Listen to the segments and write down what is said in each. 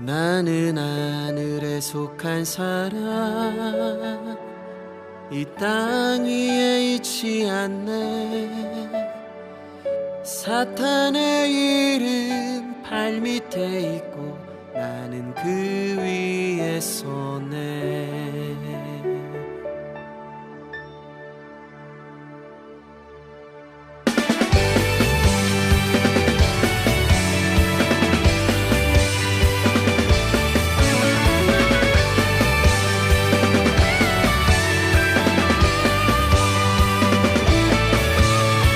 나는 하늘에 속한 사람, 이 땅 위에 있지 않네. 사탄의 이름 발밑에 있고 나는 그 위에 서네.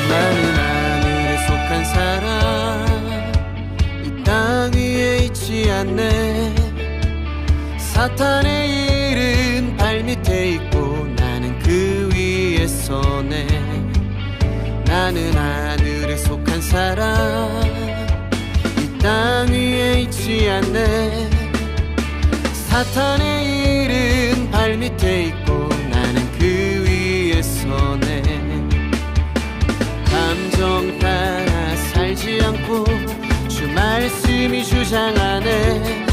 나는 하늘에 속한 사람, 이 땅 위에 있지 않네. 사탄의 이름 발밑에 있고 나는 그 위에 서네. 나는 하늘에 속한 사람, 이 땅 위에 있지 않네. 사탄의 이름 발밑에 있고 나는 그 위에 서네. 감정 따라 살지 않고 주 말씀이 주장하네.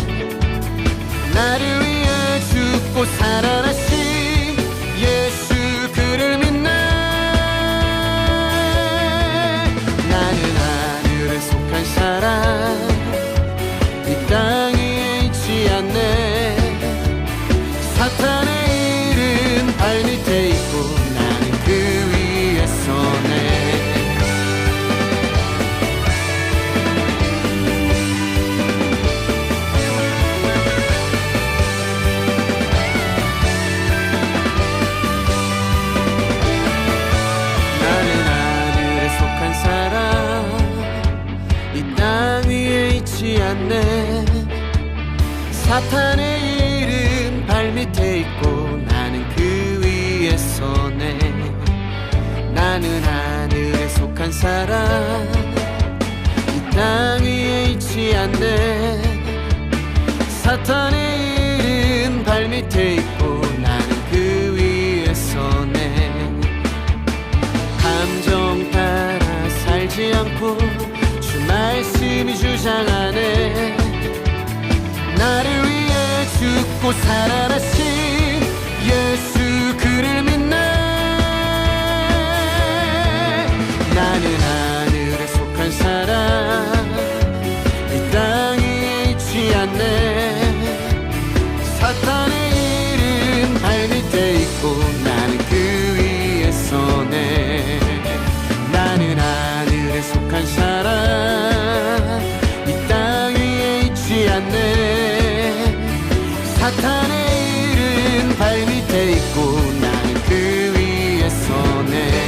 나를 위해 죽고 살아나신 예수 그를 믿네. 나는 하늘에 속한 사람, 이 땅 위에 있지 않네. 사탄의 이름 발밑에 있고 나는 그 위에 서네. 사탄의 이름 발밑에 있고 나는 그 위에 서네. 나는 하늘에 속한 사람, 이 땅 위에 있지 않네. 사탄의 이름 발밑에 있고 나는 그 위에 서네. 감정 따라 살지 않고 주 말씀이 주장하네. 나를 위해 죽고 살아나신 예수 그를 믿네. 나는 하늘에 속한 사람, 이 땅 위에 있지 않네. 사탄의 이름 발밑에 있고 나는 그 위에 서네. 나는 하늘에 속한 사람, 이 땅 위에 있지 않네. 사탄의 이름 발밑에 있고 나는 그 위에 서네.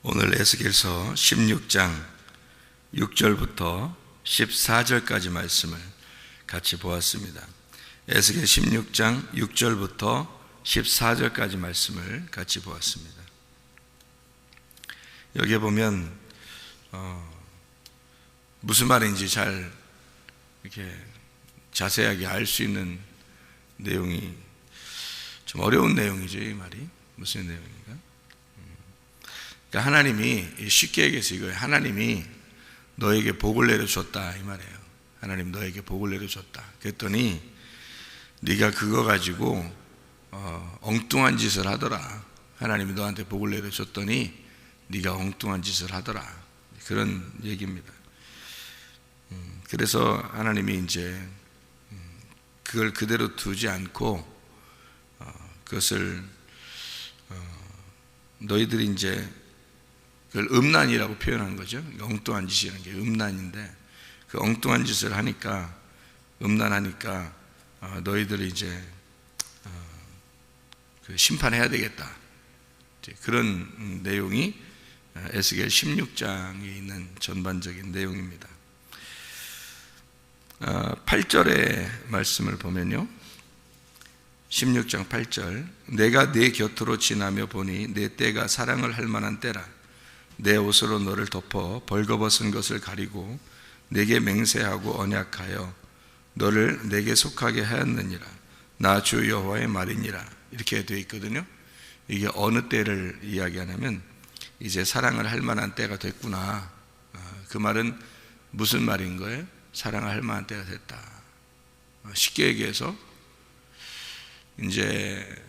오늘 에스겔서 16장 6절부터 14절까지 말씀을 같이 보았습니다. 에스겔 16장 6절부터 14절까지 말씀을 같이 보았습니다. 여기에 보면 무슨 말인지 잘 이렇게 자세하게 알 수 있는 내용이 좀 어려운 내용이죠. 이 말이 무슨 내용인가? 그러니까 하나님이 쉽게 얘기해서 이거예요. 하나님이 너에게 복을 내려줬다 이 말이에요. 하나님 너에게 복을 내려줬다. 그랬더니 네가 그거 가지고 엉뚱한 짓을 하더라. 하나님이 너한테 복을 내려줬더니 네가 엉뚱한 짓을 하더라. 그런 얘기입니다. 그래서 하나님이 이제 그걸 그대로 두지 않고 그것을 너희들이 이제 그걸 음란이라고 표현한 거죠. 엉뚱한 짓이라는 게 음란인데 그 엉뚱한 짓을 하니까 음란하니까 너희들이 이제 그 심판해야 되겠다. 그런 내용이 에스겔 16장에 있는 전반적인 내용입니다. 8절의 말씀을 보면요, 16장 8절 내가 네 곁으로 지나며 보니 내 때가 사랑을 할 만한 때라. 내 옷으로 너를 덮어 벌거벗은 것을 가리고 내게 맹세하고 언약하여 너를 내게 속하게 하였느니라. 나 주 여호와의 말이니라. 이렇게 되어 있거든요. 이게 어느 때를 이야기하냐면 이제 사랑을 할 만한 때가 됐구나. 그 말은 무슨 말인 거예요? 사랑을 할 만한 때가 됐다. 쉽게 얘기해서 이제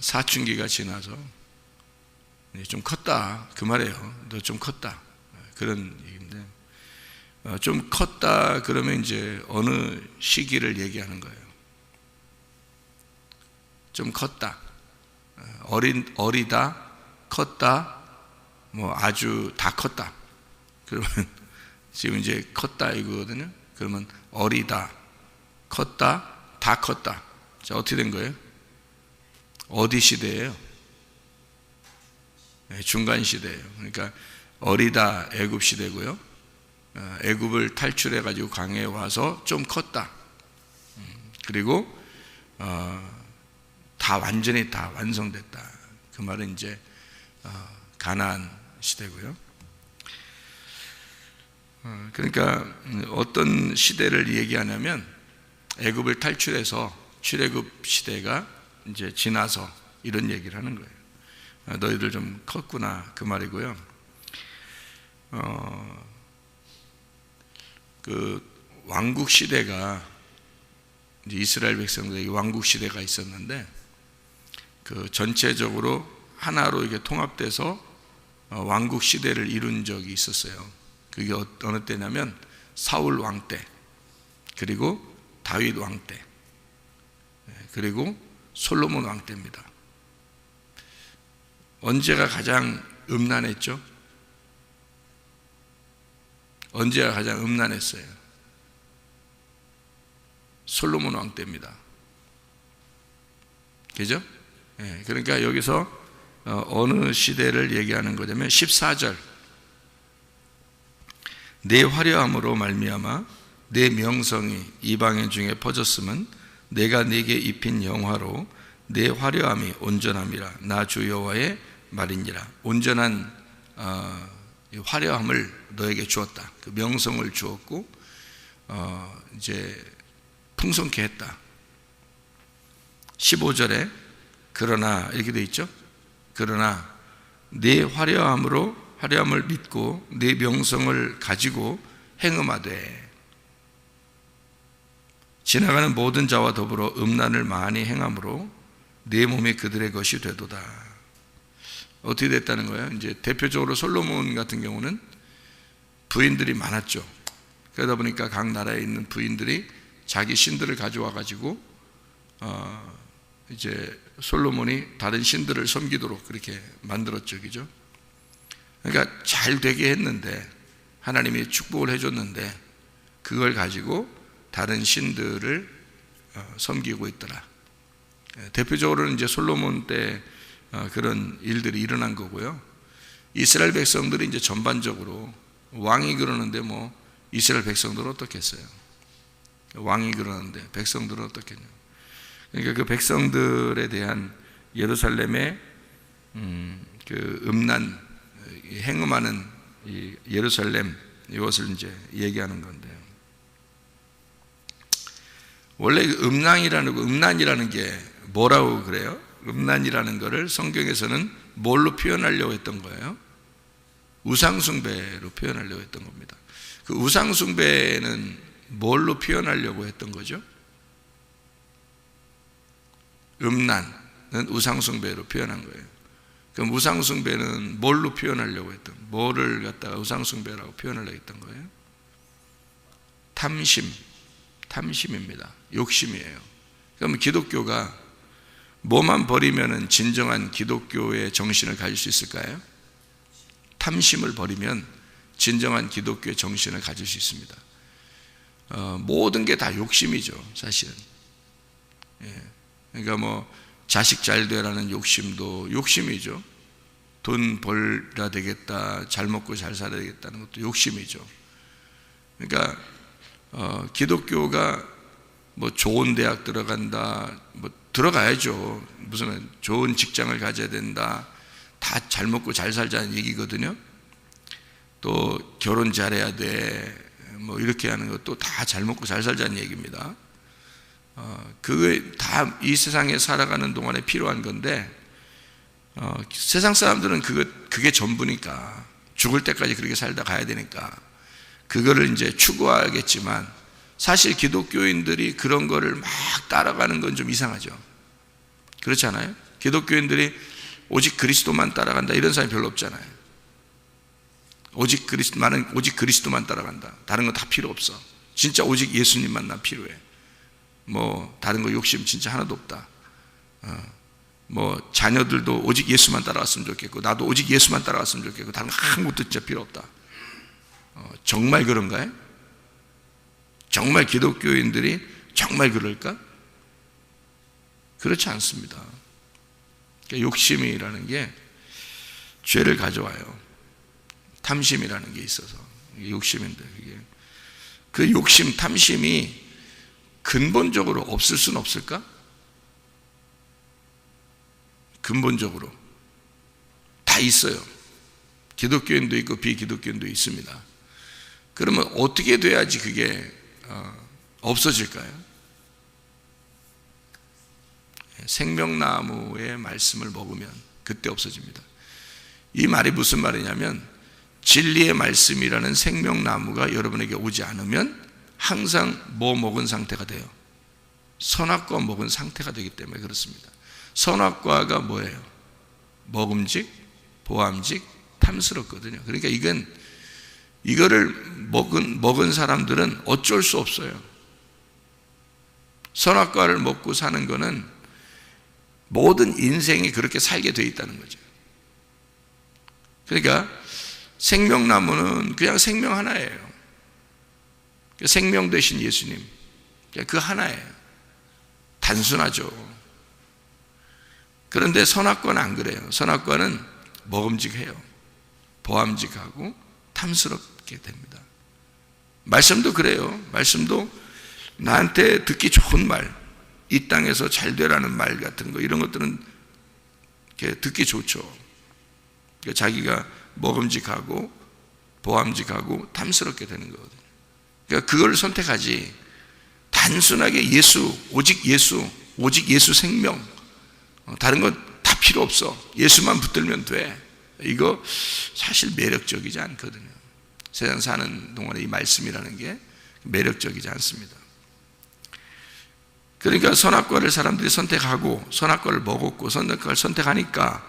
사춘기가 지나서 좀 컸다 그 말이에요. 너 좀 컸다 그런 얘기인데, 좀 컸다 그러면 이제 어느 시기를 얘기하는 거예요. 좀 컸다, 어리다, 컸다, 뭐 아주 다 컸다. 그러면 지금 이제 컸다 이거거든요. 그러면 어리다, 컸다, 다 컸다. 자, 어떻게 된 거예요? 어디 시대예요? 중간 시대예요. 그러니까 어리다 애굽 시대고요. 애굽을 탈출해 가지고 광야에 와서 좀 컸다. 그리고 다 완전히 다 완성됐다. 그 말은 이제 가나안 시대고요. 그러니까 어떤 시대를 얘기하냐면 애굽을 탈출해서 출애굽 시대가 이제 지나서 이런 얘기를 하는 거예요. 너희들 좀 컸구나 그 말이고요. 그 왕국 시대가 이제 이스라엘 백성들에게 왕국 시대가 있었는데, 그 전체적으로 하나로 이게 통합돼서 왕국 시대를 이룬 적이 있었어요. 그게 어느 때냐면 사울 왕 때, 그리고 다윗 왕 때, 그리고 솔로몬 왕 때입니다. 언제가 가장 음란했죠? 언제가 가장 음란했어요? 솔로몬 왕 때입니다. 그죠? 그러니까 여기서 어느 시대를 얘기하는 거냐면 14절, 내 화려함으로 말미암아 내 명성이 이방인 중에 퍼졌으면 내가 네게 입힌 영화로 내 화려함이 온전함이라. 나 주 여호와의 말이니라. 온전한 화려함을 너에게 주었다. 그 명성을 주었고 이제 풍성케 했다. 15절에 그러나 이렇게 되어 있죠. 그러나 내 화려함을 믿고 내 명성을 가지고 행음하되 지나가는 모든 자와 더불어 음란을 많이 행함으로 내 몸이 그들의 것이 되도다. 어떻게 됐다는 거예요? 이제 대표적으로 솔로몬 같은 경우는 부인들이 많았죠. 그러다 보니까 각 나라에 있는 부인들이 자기 신들을 가져와 가지고 이제 솔로몬이 다른 신들을 섬기도록 그렇게 만들었죠, 그죠? 그러니까 잘 되게 했는데, 하나님이 축복을 해줬는데 그걸 가지고 다른 신들을 섬기고 있더라. 대표적으로는 이제 솔로몬 때 그런 일들이 일어난 거고요. 이스라엘 백성들이 이제 전반적으로 왕이 그러는데 뭐 이스라엘 백성들은 어떻겠어요? 왕이 그러는데 백성들은 어떻겠냐? 그러니까 그 백성들에 대한 예루살렘의 그 음란, 행음하는 이 예루살렘, 이것을 이제 얘기하는 건데요. 원래 음란이라는 게 뭐라고 그래요? 음란이라는 거를 성경에서는 뭘로 표현하려고 했던 거예요? 우상숭배로 표현하려고 했던 겁니다. 그 우상숭배는 뭘로 표현하려고 했던 거죠? 음란은 우상숭배로 표현한 거예요. 그럼 우상숭배는 뭘로 표현하려고 했던, 뭐를 갖다가 우상숭배라고 표현하려고 했던 거예요? 탐심입니다. 욕심이에요. 그럼 기독교가 뭐만 버리면 진정한 기독교의 정신을 가질 수 있을까요? 탐심을 버리면 진정한 기독교의 정신을 가질 수 있습니다. 모든 게 다 욕심이죠, 사실은. 그러니까 뭐 자식 잘 되라는 욕심도 욕심이죠. 돈 벌어야 되겠다, 잘 먹고 잘 살아야 되겠다는 것도 욕심이죠. 그러니까 기독교가 뭐 좋은 대학 들어간다, 뭐 들어가야죠. 무슨 좋은 직장을 가져야 된다, 다 잘 먹고 잘 살자는 얘기거든요. 또 결혼 잘해야 돼, 뭐 이렇게 하는 것도 다 잘 먹고 잘 살자는 얘기입니다. 그게 다 이 세상에 살아가는 동안에 필요한 건데, 세상 사람들은 그게 전부니까, 죽을 때까지 그렇게 살다 가야 되니까 그거를 이제 추구하겠지만, 사실 기독교인들이 그런 거를 막 따라가는 건 좀 이상하죠. 그렇지 않아요? 기독교인들이 오직 그리스도만 따라간다 이런 사람이 별로 없잖아요. 오직 그리스도만 따라간다, 다른 거 다 필요 없어, 진짜 오직 예수님만 나 필요해, 뭐 다른 거 욕심 진짜 하나도 없다, 뭐 자녀들도 오직 예수만 따라갔으면 좋겠고, 나도 오직 예수만 따라갔으면 좋겠고, 다른 거 아무것도 진짜 필요 없다. 정말 그런가요? 정말 기독교인들이 정말 그럴까? 그렇지 않습니다. 그러니까 욕심이라는 게 죄를 가져와요. 탐심이라는 게 있어서, 이게 욕심인데, 그 욕심, 탐심이 근본적으로 없을 수는 없을까? 근본적으로 다 있어요. 기독교인도 있고 비기독교인도 있습니다. 그러면 어떻게 돼야지 그게 없어질까요? 생명나무의 말씀을 먹으면 그때 없어집니다. 이 말이 무슨 말이냐면, 진리의 말씀이라는 생명나무가 여러분에게 오지 않으면 항상 뭐 먹은 상태가 돼요? 선악과 먹은 상태가 되기 때문에 그렇습니다. 선악과가 뭐예요? 먹음직, 보암직, 탐스럽거든요. 그러니까 이거를 먹은 사람들은 어쩔 수 없어요. 선악과를 먹고 사는 거는 모든 인생이 그렇게 살게 되어 있다는 거죠. 그러니까 생명나무는 그냥 생명 하나예요. 생명 되신 예수님, 그 하나예요. 단순하죠. 그런데 선악과는 안 그래요. 선악과는 먹음직해요. 보암직하고 탐스럽게 됩니다. 말씀도 그래요. 말씀도 나한테 듣기 좋은 말, 이 땅에서 잘 되라는 말 같은 거, 이런 것들은 듣기 좋죠. 자기가 먹음직하고 보암직하고 탐스럽게 되는 거거든요. 그러니까 그걸 선택하지, 단순하게 예수, 오직 예수 생명, 다른 건 다 필요 없어, 예수만 붙들면 돼, 이거 사실 매력적이지 않거든요. 세상 사는 동안에 이 말씀이라는 게 매력적이지 않습니다. 그러니까 선악과를 사람들이 선택하고, 선악과를 먹었고, 선악과를 선택하니까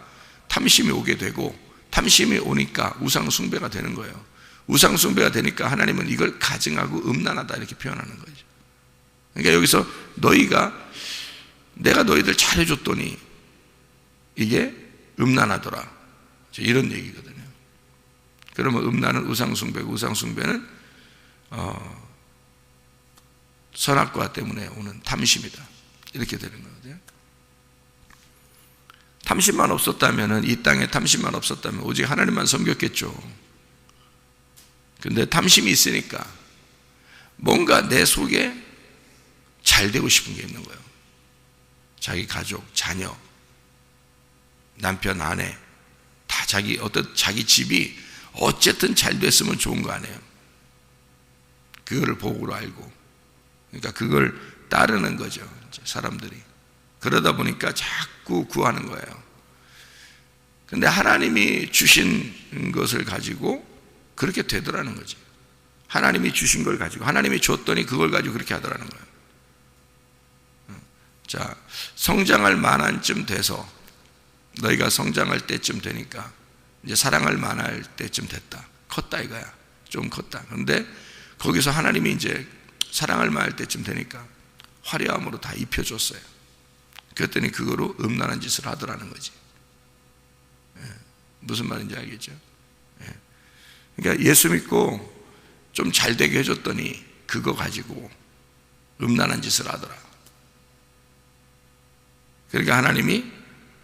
탐심이 오게 되고, 탐심이 오니까 우상 숭배가 되는 거예요. 우상 숭배가 되니까 하나님은 이걸 가증하고 음란하다 이렇게 표현하는 거죠. 그러니까 여기서 내가 너희들 잘해줬더니 이게 음란하더라, 이런 얘기거든요. 그러면 음란은 우상 숭배고, 우상 숭배는 선악과 때문에 오는 탐심이다, 이렇게 되는 거거든요. 탐심만 없었다면, 이 땅에 탐심만 없었다면 오직 하나님만 섬겼겠죠. 그런데 탐심이 있으니까 뭔가 내 속에 잘 되고 싶은 게 있는 거예요. 자기 가족, 자녀, 남편, 아내, 다 자기 집이 어쨌든 잘 됐으면 좋은 거 아니에요. 그거를 복으로 알고, 그러니까 그걸 따르는 거죠, 사람들이. 그러다 보니까 자꾸 구하는 거예요. 그런데 하나님이 주신 것을 가지고 그렇게 되더라는 거지. 하나님이 주신 걸 가지고, 하나님이 줬더니 그걸 가지고 그렇게 하더라는 거예요. 자, 성장할 만한 쯤 돼서, 너희가 성장할 때쯤 되니까 이제 사랑할 만할 때쯤 됐다, 컸다 이거야, 좀 컸다. 그런데 거기서 하나님이 이제 사랑할 만할 때쯤 되니까 화려함으로 다 입혀줬어요. 그랬더니 그거로 음란한 짓을 하더라는 거지. 무슨 말인지 알겠죠? 그러니까 예수 믿고 좀 잘 되게 해줬더니 그거 가지고 음란한 짓을 하더라. 그러니까 하나님이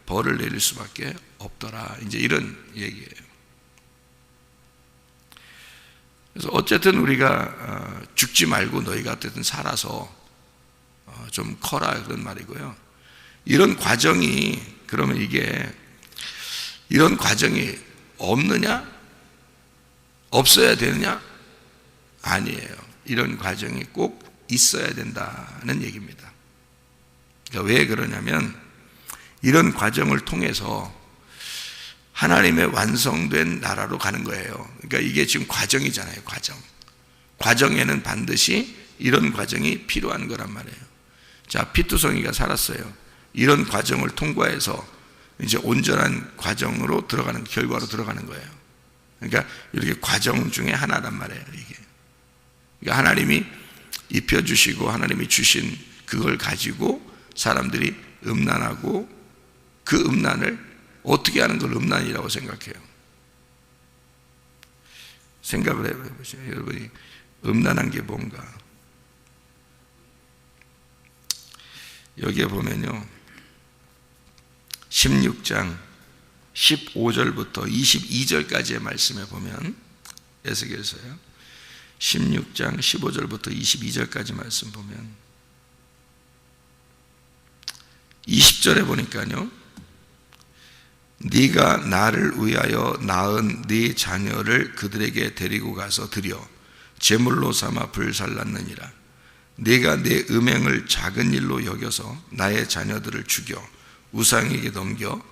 벌을 내릴 수밖에 없더라, 이제 이런 얘기예요. 그래서 어쨌든 우리가 죽지 말고 너희가 어쨌든 살아서 좀 커라, 그런 말이고요. 이런 과정이, 그러면 이게 이런 과정이 없느냐? 없어야 되느냐? 아니에요. 이런 과정이 꼭 있어야 된다는 얘기입니다. 그러니까 왜 그러냐면 이런 과정을 통해서 하나님의 완성된 나라로 가는 거예요. 그러니까 이게 지금 과정이잖아요. 과정에는 반드시 이런 과정이 필요한 거란 말이에요. 자, 피투성이가 살았어요. 이런 과정을 통과해서 이제 온전한 과정으로 들어가는, 결과로 들어가는 거예요. 그러니까 이렇게 과정 중에 하나란 말이에요. 이게. 그러니까 하나님이 입혀주시고 하나님이 주신 그걸 가지고 사람들이 음란하고 그 음란을 어떻게 하는 걸 음란이라고 생각해요? 생각을 해보세요. 여러분이 음란한 게 뭔가? 여기에 보면요, 16장 15절부터 22절까지의 말씀에 보면, 에스겔서요 16장 15절부터 22절까지 말씀 보면 20절에 보니까요, 네가 나를 위하여 낳은 네 자녀를 그들에게 데리고 가서 드려 제물로 삼아 불살랐느니라. 네가 내 음행을 작은 일로 여겨서 나의 자녀들을 죽여 우상에게 넘겨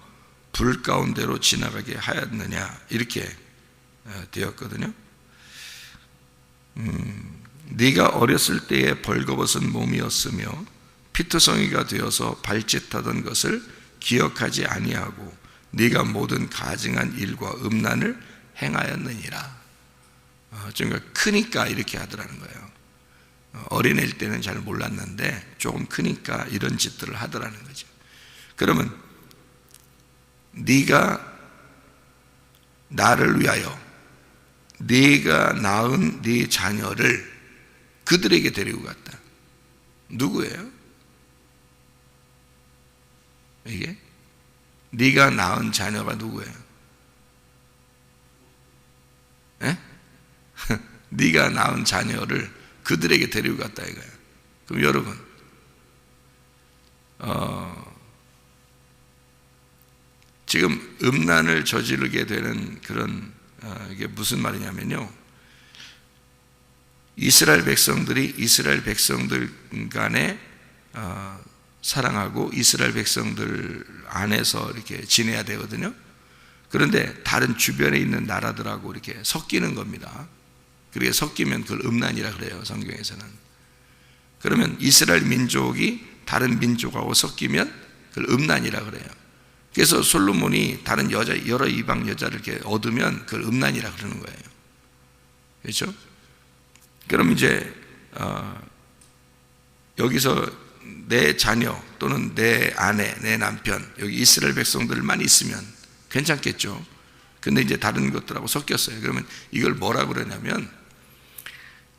불 가운데로 지나가게 하였느냐, 이렇게 되었거든요. 네가 어렸을 때에 벌거벗은 몸이었으며 피투성이가 되어서 발짓하던 것을 기억하지 아니하고 네가 모든 가증한 일과 음란을 행하였느니라. 그러니까 크니까 이렇게 하더라는 거예요. 어린애일 때는 잘 몰랐는데 조금 크니까 이런 짓들을 하더라는 거죠. 그러면 네가 나를 위하여 네가 낳은 네 자녀를 그들에게 데리고 갔다. 누구예요? 이게? 네가 낳은 자녀가 누구예요? 에? 네가 낳은 자녀를 그들에게 데리고 갔다 이거예요. 그럼 여러분, 지금 음란을 저지르게 되는 그런 이게 무슨 말이냐면요, 이스라엘 백성들 간에 사랑하고 이스라엘 백성들 안에서 이렇게 지내야 되거든요. 그런데 다른 주변에 있는 나라들하고 이렇게 섞이는 겁니다. 그렇게 섞이면 그걸 음란이라 그래요, 성경에서는. 그러면 이스라엘 민족이 다른 민족하고 섞이면 그걸 음란이라 그래요. 그래서 솔로몬이 다른 여자, 여러 이방 여자를 이렇게 얻으면 그걸 음란이라 그러는 거예요. 그렇죠? 그럼 이제 여기서 내 자녀 또는 내 아내, 내 남편, 여기 이스라엘 백성들만 있으면 괜찮겠죠. 근데 이제 다른 것들하고 섞였어요. 그러면 이걸 뭐라고 그러냐면,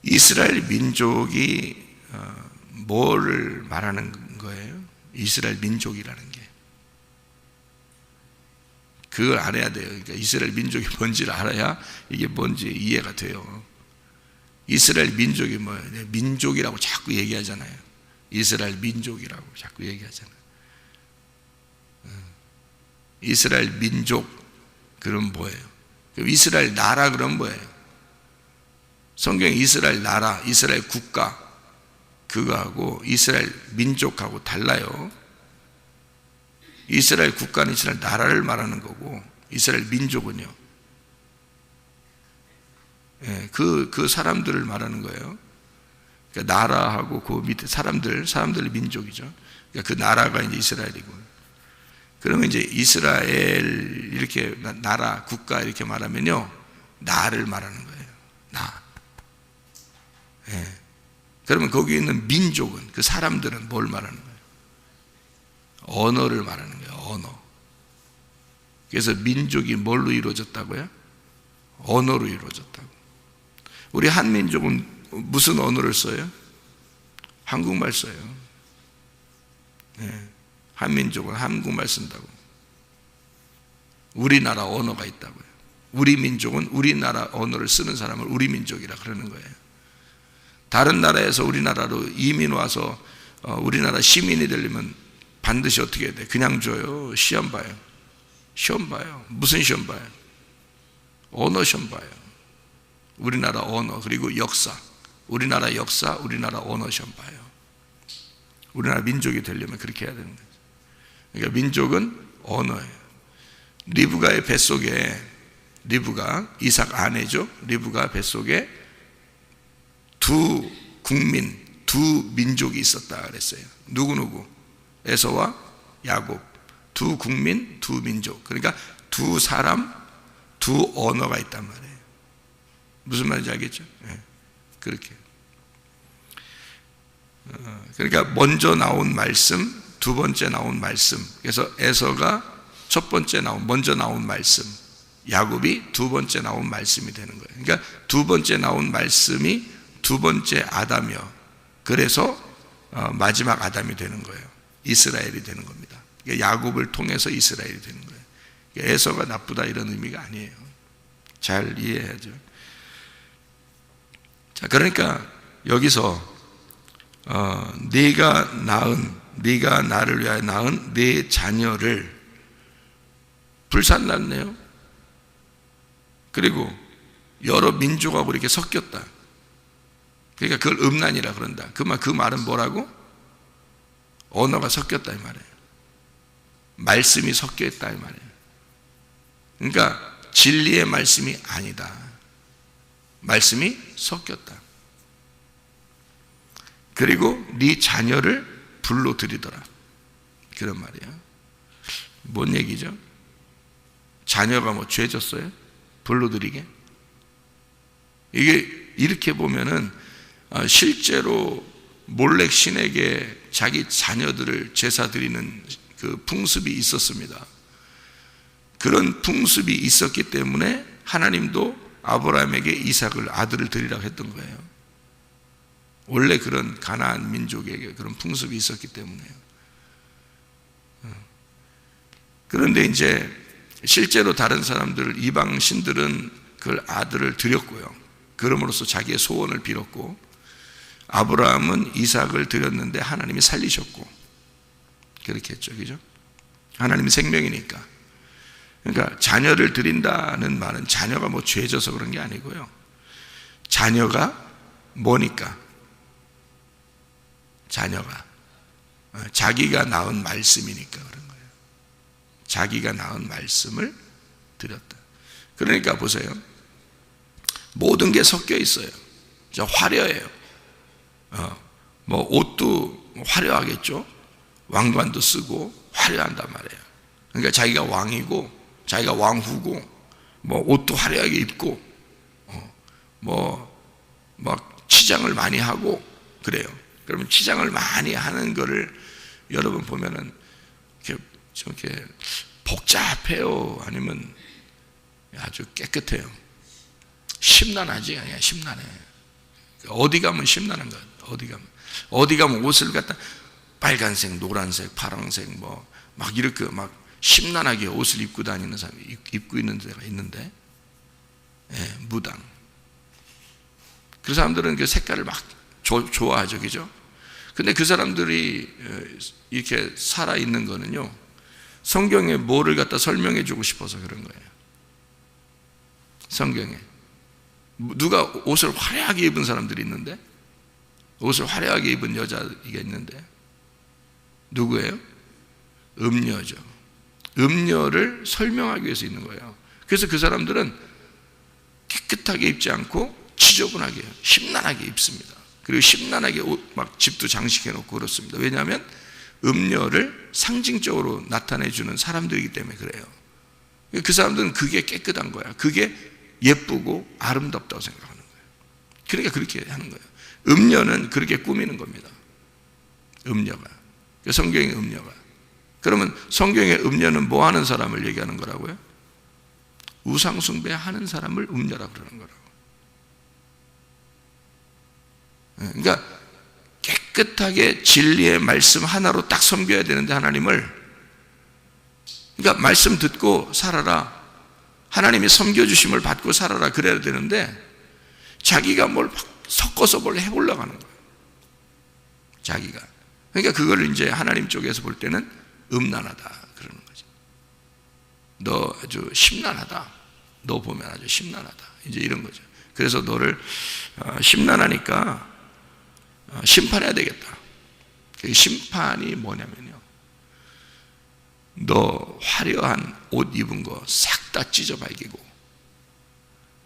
이스라엘 민족이 뭐를 말하는 거예요? 이스라엘 민족이라는 게. 그걸 알아야 돼요. 그러니까 이스라엘 민족이 뭔지를 알아야 이게 뭔지 이해가 돼요. 이스라엘 민족이 뭐예요? 민족이라고 자꾸 얘기하잖아요. 이스라엘 민족이라고 자꾸 얘기하잖아요. 이스라엘 민족, 그럼 뭐예요? 그럼 이스라엘 나라, 그럼 뭐예요? 성경에 이스라엘 나라, 이스라엘 국가, 그거하고 이스라엘 민족하고 달라요. 이스라엘 국가는 이스라엘 나라를 말하는 거고, 이스라엘 민족은요, 그 사람들을 말하는 거예요. 그러니까 나라하고 그 밑에 사람들의 민족이죠. 그러니까 그 나라가 이제 이스라엘이고. 그러면 이제 이스라엘 이렇게 나라, 국가 이렇게 말하면요, 나를 말하는 거예요. 나. 그러면 거기 있는 민족은, 그 사람들은 뭘 말하는 거예요? 언어를 말하는 거예요. 언어. 그래서 민족이 뭘로 이루어졌다고요? 언어로 이루어졌다고. 우리 한민족은 무슨 언어를 써요? 한국말 써요. 한민족은 한국말 쓴다고. 우리나라 언어가 있다고요. 우리 민족은 우리나라 언어를 쓰는 사람을 우리 민족이라 그러는 거예요. 다른 나라에서 우리나라로 이민 와서 우리나라 시민이 되려면 반드시 어떻게 해야 돼? 그냥 줘요? 시험 봐요? 시험 봐요. 무슨 시험 봐요? 언어 시험 봐요. 우리나라 언어, 그리고 역사. 우리나라 역사, 우리나라 언어 시험 봐요. 우리나라 민족이 되려면 그렇게 해야 되는 거죠. 그러니까 민족은 언어예요. 리브가의 뱃속에, 리브가 이삭 아내죠. 리브가 뱃속에 두 국민, 두 민족이 있었다 그랬어요. 누구누구? 에서와 야곱. 두 국민, 두 민족. 그러니까 두 사람, 두 언어가 있단 말이에요. 무슨 말인지 알겠죠? 네, 그렇게. 그러니까 먼저 나온 말씀, 두 번째 나온 말씀. 그래서 에서가 첫 번째 먼저 나온 말씀, 야곱이 두 번째 나온 말씀이 되는 거예요. 그러니까 두 번째 나온 말씀이 두 번째 아담이요. 그래서 마지막 아담이 되는 거예요. 이스라엘이 되는 겁니다. 그러니까 야곱을 통해서 이스라엘이 되는 거예요. 그러니까 에서가 나쁘다 이런 의미가 아니에요. 잘 이해해야죠. 자, 그러니까 여기서 네가 나를 위하여 낳은 네 자녀를 불산났네요. 그리고 여러 민족하고 이렇게 섞였다. 그러니까 그걸 음란이라 그런다. 그 말은 뭐라고? 언어가 섞였다 이 말이에요. 말씀이 섞여 있다 이 말이에요. 그러니까 진리의 말씀이 아니다. 말씀이 섞였다. 그리고 네 자녀를 불러들이더라. 그런 말이에요. 뭔 얘기죠? 자녀가 뭐 죄졌어요? 불러들이게? 이게 이렇게 보면은 실제로 몰렉 신에게 자기 자녀들을 제사 드리는 그 풍습이 있었습니다. 그런 풍습이 있었기 때문에 하나님도 아브라함에게 이삭을 아들을 드리라고 했던 거예요. 원래 그런 가나안 민족에게 그런 풍습이 있었기 때문에요. 그런데 이제 실제로 다른 사람들, 이방 신들은 그 아들을 드렸고요. 그럼으로써 자기의 소원을 빌었고, 아브라함은 이삭을 드렸는데 하나님이 살리셨고, 그렇게 했죠. 그죠? 하나님이 생명이니까. 그러니까 자녀를 드린다는 말은 자녀가 뭐 죄져서 그런 게 아니고요. 자녀가 뭐니까? 자녀가 자기가 낳은 말씀이니까 그런 거예요. 자기가 낳은 말씀을 드렸다. 그러니까 보세요. 모든 게 섞여 있어요. 화려해요. 뭐 옷도 화려하겠죠. 왕관도 쓰고 화려한단 말이에요. 그러니까 자기가 왕이고, 자기가 왕후고, 뭐 옷도 화려하게 입고, 막 치장을 많이 하고 그래요. 그러면 치장을 많이 하는 거를 여러분 보면은 이렇게 복잡해요? 아니면 아주 깨끗해요? 심란하지? 아니야, 심란해. 어디 가면 심란한 거야. 어디 가면 옷을 갖다 빨간색, 노란색, 파란색 막 이렇게 막 심란하게 옷을 입고 다니는 사람이 입고 있는 데가 있는데, 예, 무당. 그 사람들은 그 색깔을 막 좋아하죠, 그죠? 근데 그 사람들이 이렇게 살아 있는 거는요, 성경에 뭐를 갖다 설명해 주고 싶어서 그런 거예요. 성경에 누가 옷을 화려하게 입은 사람들이 있는데, 옷을 화려하게 입은 여자가 있는데 누구예요? 음녀죠. 음녀를 설명하기 위해서 있는 거예요. 그래서 그 사람들은 깨끗하게 입지 않고 지저분하게, 심란하게 입습니다. 그리고 심란하게 막 집도 장식해 놓고 그렇습니다. 왜냐하면 음녀를 상징적으로 나타내 주는 사람들이기 때문에 그래요. 그 사람들은 그게 깨끗한 거야. 그게 예쁘고 아름답다고 생각하는 거예요. 그러니까 그렇게 하는 거예요. 음녀는 그렇게 꾸미는 겁니다. 음녀가. 성경의 음녀가. 그러면 성경의 음녀는 뭐 하는 사람을 얘기하는 거라고요? 우상숭배하는 사람을 음녀라고 그러는 거라고. 그러니까 깨끗하게 진리의 말씀 하나로 딱 섬겨야 되는데, 하나님을, 그러니까 말씀 듣고 살아라, 하나님이 섬겨주심을 받고 살아라, 그래야 되는데 자기가 뭘 섞어서 뭘 해보려고 하는 거예요. 자기가. 그러니까 그걸 이제 하나님 쪽에서 볼 때는 음란하다 그러는 거죠. 너 아주 심란하다. 너 보면 아주 심란하다. 이제 이런 거죠. 그래서 너를 심란하니까 심판해야 되겠다. 그 심판이 뭐냐면요, 너 화려한 옷 입은 거 싹 다 찢어발기고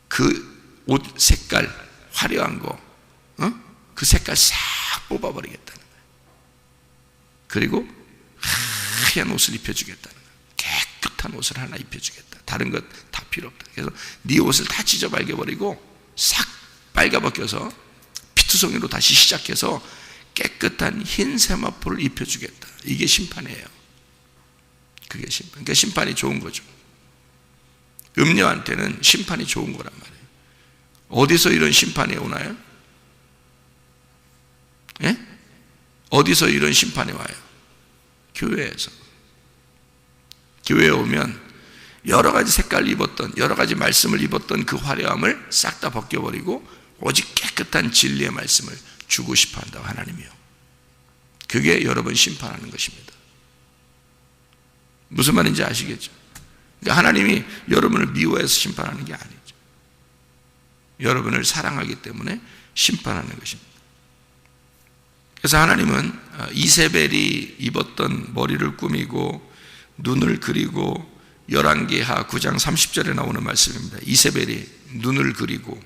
그 옷 색깔 화려한 거 그 색깔 싹 뽑아버리겠다는 거예요. 그리고 하얀 옷을 입혀주겠다는 거예요. 깨끗한 옷을 하나 입혀주겠다. 다른 것 다 필요 없다. 그래서 네 옷을 다 찢어발겨버리고 싹 빨가벗겨서 피투성이로 다시 시작해서 깨끗한 흰 세마포를 입혀주겠다. 이게 심판이에요. 그게 심판. 그러니까 심판이 좋은 거죠. 음녀한테는 심판이 좋은 거란 말이에요. 어디서 이런 심판이 오나요? 예? 어디서 이런 심판이 와요? 교회에서. 교회에 오면 여러 가지 색깔을 입었던, 여러 가지 말씀을 입었던 그 화려함을 싹 다 벗겨버리고 오직 깨끗한 진리의 말씀을 주고 싶어 한다고 하나님이요. 그게 여러분 심판하는 것입니다. 무슨 말인지 아시겠죠? 그러니까 하나님이 여러분을 미워해서 심판하는 게 아니죠. 여러분을 사랑하기 때문에 심판하는 것입니다. 그래서 하나님은 이세벨이 입었던 머리를 꾸미고 눈을 그리고 열왕기하 9장 30절에 나오는 말씀입니다. 이세벨이 눈을 그리고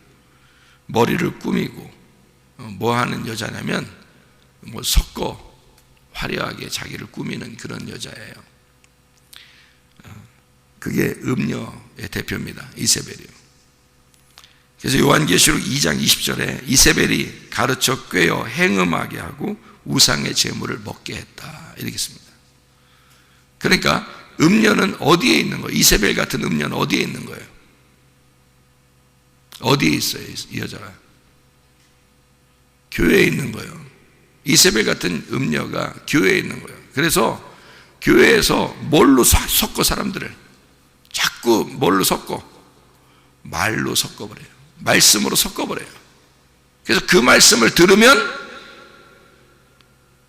머리를 꾸미고 뭐 하는 여자냐면 뭐 섞어 화려하게 자기를 꾸미는 그런 여자예요. 그게 음녀의 대표입니다. 이세벨이요. 그래서 요한계시록 2장 20절에 이세벨이 가르쳐 꿰어 행음하게 하고 우상의 제물을 먹게 했다. 이렇게 씁니다. 그러니까 음녀는 어디에 있는 거예요? 이세벨 같은 음녀는 어디에 있는 거예요? 어디에 있어요? 이 여자가? 교회에 있는 거예요. 이세벨 같은 음녀가 교회에 있는 거예요. 그래서 교회에서 뭘로 섞어 사람들을? 자꾸 뭘로 섞어? 말로 섞어버려요. 말씀으로 섞어버려요. 그래서 그 말씀을 들으면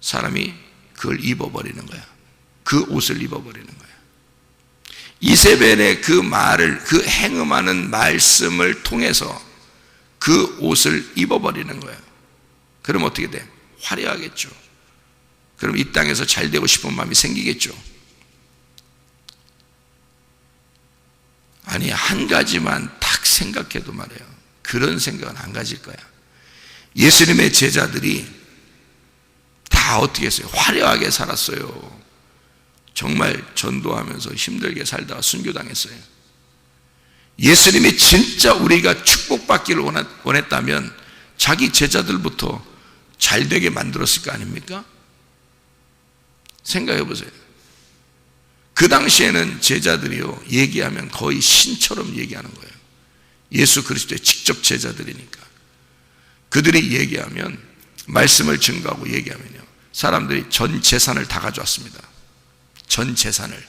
사람이 그걸 입어버리는 거야. 그 옷을 입어버리는 거야. 이세벨의 그 말을, 그 행음하는 말씀을 통해서 그 옷을 입어버리는 거야. 그럼 어떻게 돼? 화려하겠죠. 그럼 이 땅에서 잘 되고 싶은 마음이 생기겠죠. 아니, 한 가지만 딱 생각해도 말이에요. 그런 생각은 안 가질 거야. 예수님의 제자들이 다 어떻게 했어요? 화려하게 살았어요. 정말 전도하면서 힘들게 살다가 순교당했어요. 예수님이 진짜 우리가 축복받기를 원했다면 자기 제자들부터 잘되게 만들었을 거 아닙니까? 생각해 보세요. 그 당시에는 제자들이요, 얘기하면 거의 신처럼 얘기하는 거예요. 예수 그리스도의 직접 제자들이니까. 그들이 얘기하면, 말씀을 증거하고 얘기하면요, 사람들이 전 재산을 다 가져왔습니다. 전 재산을.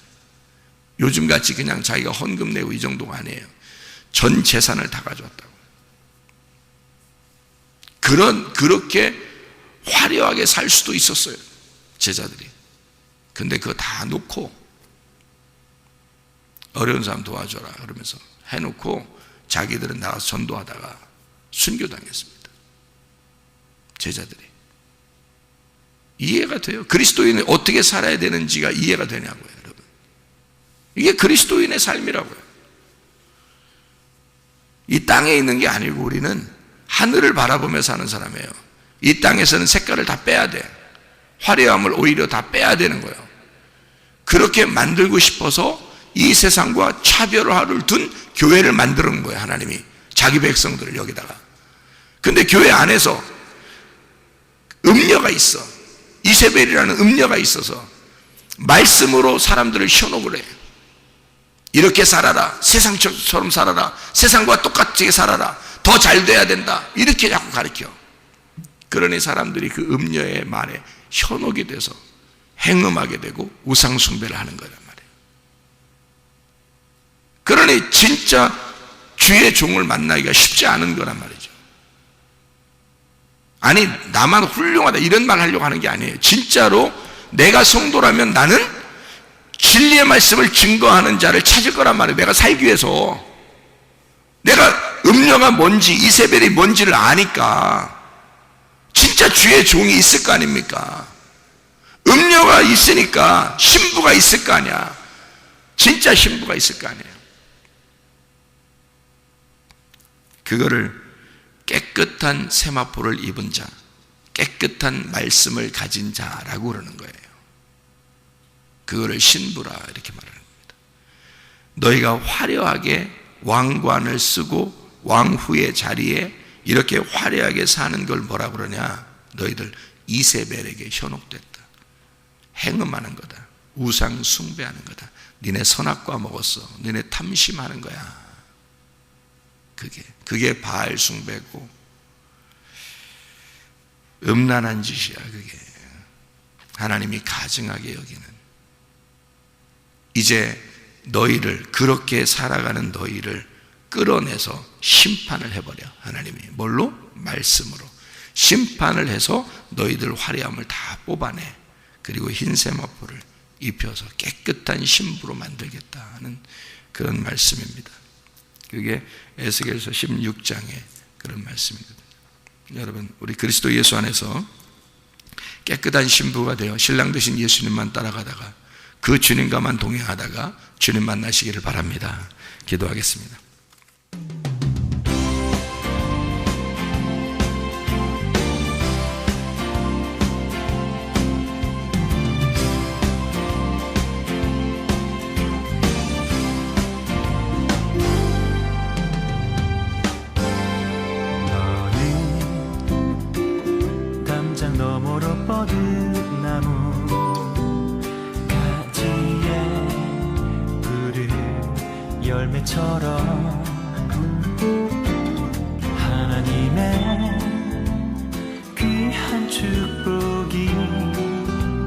요즘같이 그냥 자기가 헌금 내고 이 정도가 아니에요. 전 재산을 다 가져왔다고. 그렇게 화려하게 살 수도 있었어요, 제자들이. 근데 그거 다 놓고 어려운 사람 도와줘라 그러면서 해놓고 자기들은 나가서 전도하다가 순교당했습니다. 제자들이. 이해가 돼요? 그리스도인이 어떻게 살아야 되는지가 이해가 되냐고요, 여러분. 이게 그리스도인의 삶이라고요. 이 땅에 있는 게 아니고 우리는 하늘을 바라보며 사는 사람이에요. 이 땅에서는 색깔을 다 빼야 돼. 화려함을 오히려 다 빼야 되는 거예요. 그렇게 만들고 싶어서 이 세상과 차별화를 둔 교회를 만드는 거예요, 하나님이. 자기 백성들을 여기다가. 근데 교회 안에서 음녀가 있어. 이세벨이라는 음녀가 있어서 말씀으로 사람들을 현혹을 해. 이렇게 살아라. 세상처럼 살아라. 세상과 똑같이 살아라. 더 잘 돼야 된다. 이렇게 자꾸 가르쳐. 그러니 사람들이 그 음녀의 말에 현혹이 돼서 행음하게 되고 우상숭배를 하는 거란 말이에요. 그러니 진짜 주의 종을 만나기가 쉽지 않은 거란 말이죠. 아니, 나만 훌륭하다 이런 말 하려고 하는 게 아니에요. 진짜로 내가 성도라면 나는 진리의 말씀을 증거하는 자를 찾을 거란 말이에요. 내가 살기 위해서. 내가 음료가 뭔지, 이세벨이 뭔지를 아니까 진짜 주의 종이 있을 거 아닙니까? 음료가 있으니까 신부가 있을 거 아니야. 진짜 신부가 있을 거 아니에요. 그거를 깨끗한 세마포를 입은 자, 깨끗한 말씀을 가진 자라고 그러는 거예요. 그거를 신부라 이렇게 말하는 겁니다. 너희가 화려하게 왕관을 쓰고 왕후의 자리에 이렇게 화려하게 사는 걸 뭐라 그러냐? 너희들 이세벨에게 현혹됐다. 행음하는 거다. 우상 숭배하는 거다. 니네 선악과 먹었어. 니네 탐심하는 거야. 그게 바알 숭배고 음란한 짓이야. 그게 하나님이 가증하게 여기는. 이제 너희를, 그렇게 살아가는 너희를 끌어내서 심판을 해버려. 하나님이 뭘로? 말씀으로 심판을 해서 너희들 화려함을 다 뽑아내. 그리고 흰 세마포를 입혀서 깨끗한 신부로 만들겠다는 그런 말씀입니다. 그게 에스겔서 16장의 그런 말씀입니다. 여러분, 우리 그리스도 예수 안에서 깨끗한 신부가 되어 신랑 되신 예수님만 따라가다가 그 주님과만 동행하다가 주님 만나시기를 바랍니다. 기도하겠습니다. 너머로 뻗은 나무 가지에 푸른 열매처럼 하나님의 귀한 축복이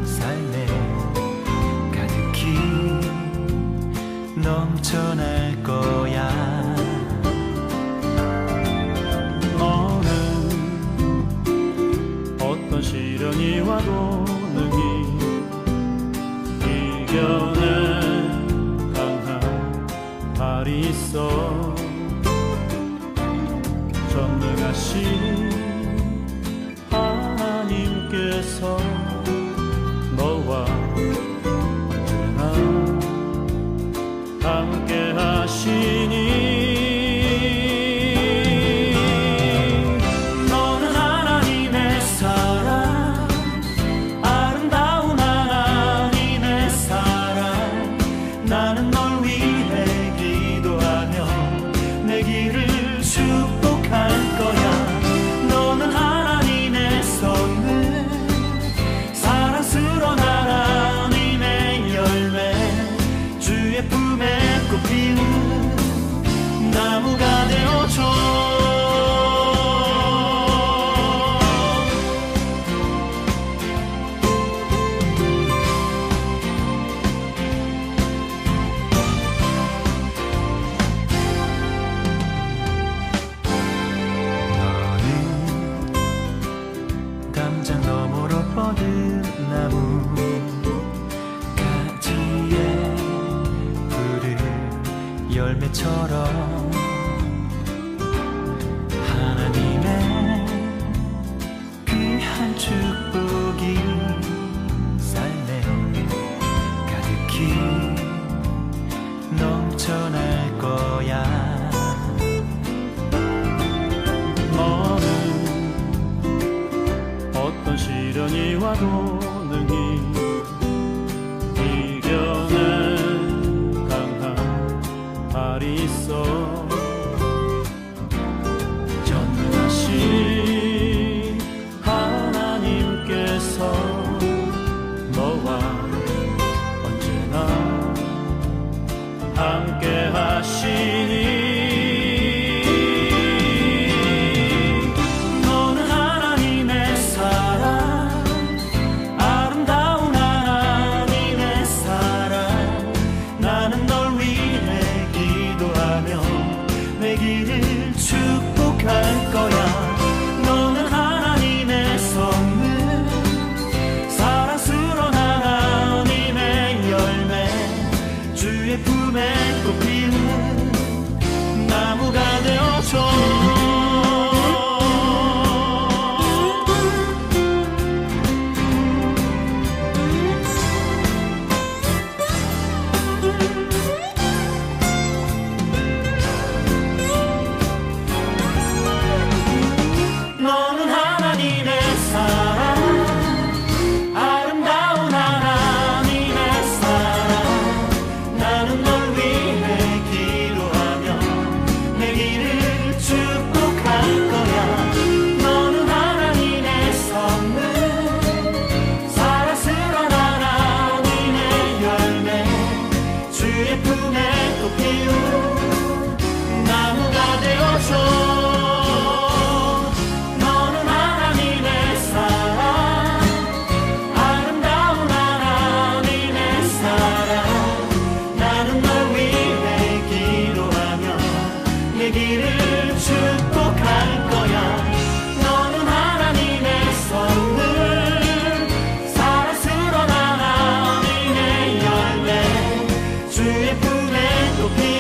삶에 가득히 넘쳐날 거야. 시련이 와도 능히 이겨낸 강한 발이 있어. 전능하신 하나님께서 너와 언제나 함께 하시니 나무가 되어줘. 너는 담장 너머로 뻗은 나무 가지에 푸른 열매처럼 하나님의 귀한 축복이 삶에 가득히 넘쳐날 거야. 너는 어떤 시련이 와도 능히 이겨낸 강한 발이 있어. 전능하신 하나님께서 너와 언제나 함께 하시니 너는 하나님의 사랑, 아름다운 하나님의 사랑. 나는 널 위해 기도하며 내 길을 축복할 거야. 너는 하나님의 선물, 사랑스러운 하나님의 열매. 높이